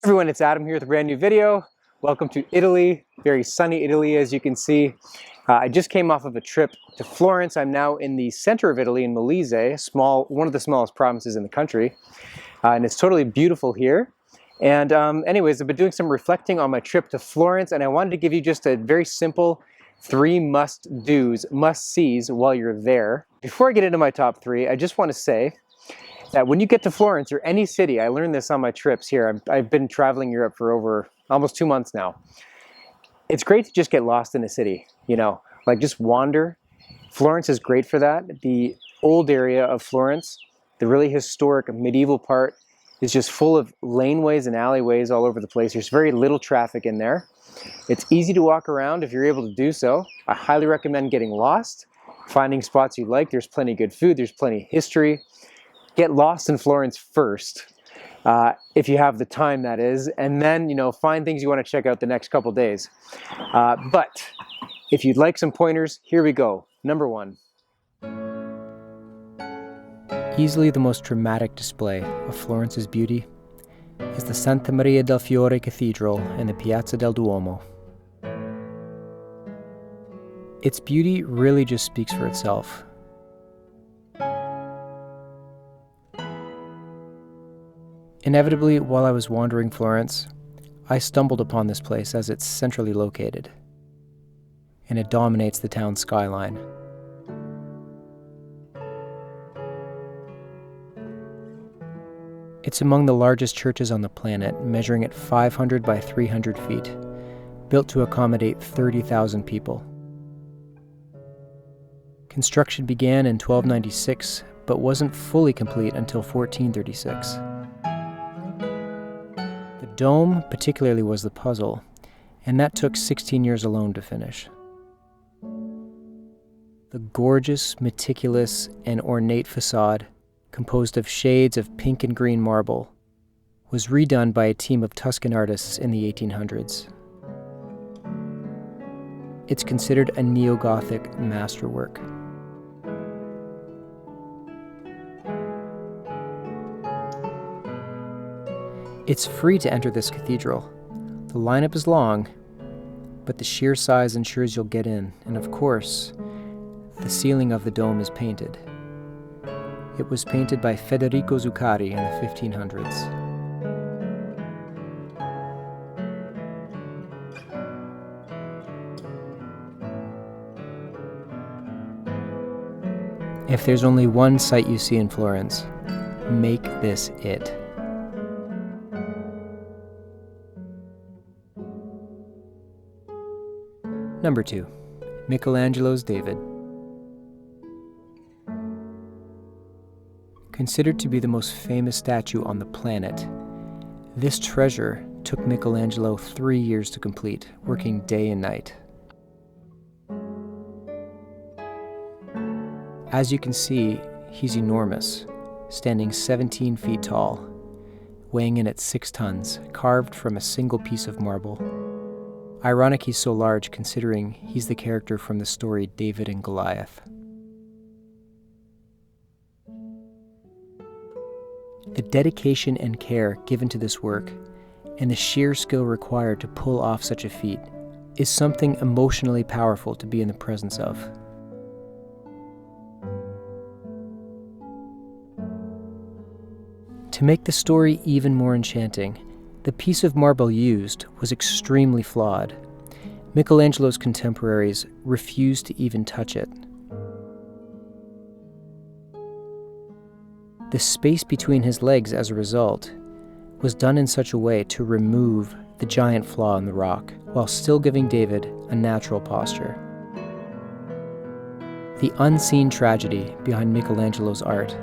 Everyone, it's Adam here with a brand new video. Welcome to Italy, very sunny Italy as you can see. I just came off of a trip to Florence. I'm now in the center of Italy in Molise, one of the smallest provinces in the country. And it's totally beautiful here. And anyways, I've been doing some reflecting on my trip to Florence, and I wanted to give you just a very simple 3 must-dos, must-sees while you're there. Before I get into my top 3, I just want to say that when you get to Florence or any city, I learned this on my trips here. I've been traveling Europe for over almost 2 months now. It's great to just get lost in a city, like just wander. Florence is great for that. The old area of Florence, the really historic medieval part, is just full of laneways and alleyways all over the place. There's very little traffic in there. It's easy to walk around if you're able to do so. I highly recommend getting lost, finding spots you like. There's plenty of good food. There's plenty of history. Get lost in Florence first, if you have the time, that is, and then, find things you want to check out the next couple days. But if you'd like some pointers, here we go. Number 1. Easily the most dramatic display of Florence's beauty is the Santa Maria del Fiore Cathedral in the Piazza del Duomo. Its beauty really just speaks for itself. Inevitably, while I was wandering Florence, I stumbled upon this place as it's centrally located, and it dominates the town's skyline. It's among the largest churches on the planet, measuring at 500 by 300 feet, built to accommodate 30,000 people. Construction began in 1296, but wasn't fully complete until 1436. The dome particularly was the puzzle, and that took 16 years alone to finish. The gorgeous, meticulous, and ornate facade, composed of shades of pink and green marble, was redone by a team of Tuscan artists in the 1800s. It's considered a neo-Gothic masterwork. It's free to enter this cathedral. The lineup is long, but the sheer size ensures you'll get in, and of course, the ceiling of the dome is painted. It was painted by Federico Zuccari in the 1500s. If there's only one sight you see in Florence, make this it. Number 2. Michelangelo's David. Considered to be the most famous statue on the planet, this treasure took Michelangelo 3 years to complete, working day and night. As you can see, he's enormous, standing 17 feet tall, weighing in at 6 tons, carved from a single piece of marble. Ironic he's so large considering he's the character from the story David and Goliath. The dedication and care given to this work, and the sheer skill required to pull off such a feat, is something emotionally powerful to be in the presence of. To make the story even more enchanting, the piece of marble used was extremely flawed. Michelangelo's contemporaries refused to even touch it. The space between his legs, as a result, was done in such a way to remove the giant flaw in the rock, while still giving David a natural posture. The unseen tragedy behind Michelangelo's art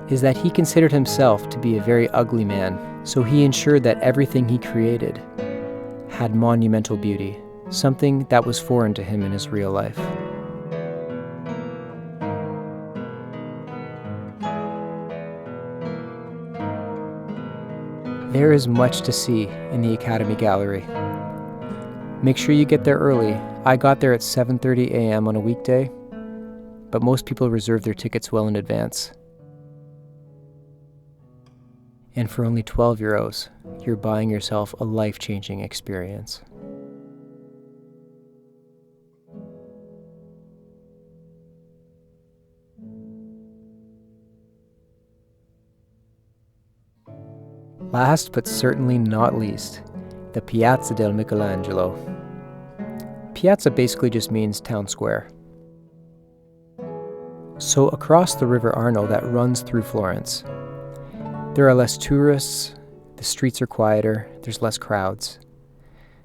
is that he considered himself to be a very ugly man, so he ensured that everything he created had monumental beauty, something that was foreign to him in his real life. There is much to see in the Academy Gallery. Make sure you get there early. I got there at 7:30 a.m. on a weekday, but most people reserve their tickets well in advance. And for only 12 euros, you're buying yourself a life-changing experience. Last but certainly not least, the Piazza del Michelangelo. Piazza basically just means town square. So across the River Arno that runs through Florence, there are less tourists, the streets are quieter, there's less crowds.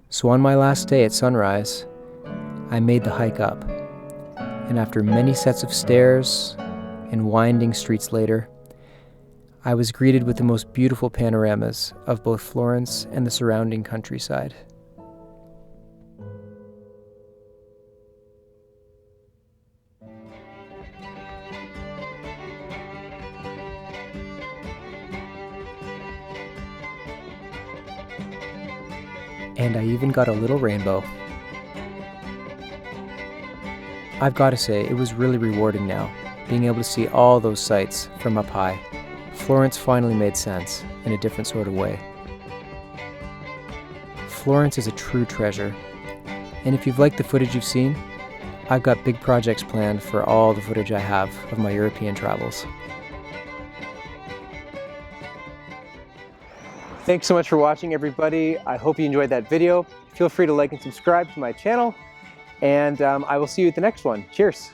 So on my last day at sunrise, I made the hike up, and after many sets of stairs and winding streets later, I was greeted with the most beautiful panoramas of both Florence and the surrounding countryside. And I even got a little rainbow. I've got to say, it was really rewarding now, being able to see all those sights from up high. Florence finally made sense in a different sort of way. Florence is a true treasure, and if you've liked the footage you've seen, I've got big projects planned for all the footage I have of my European travels. Thanks so much for watching, everybody. I hope you enjoyed that video. Feel free to like and subscribe to my channel, and I will see you at the next one. Cheers!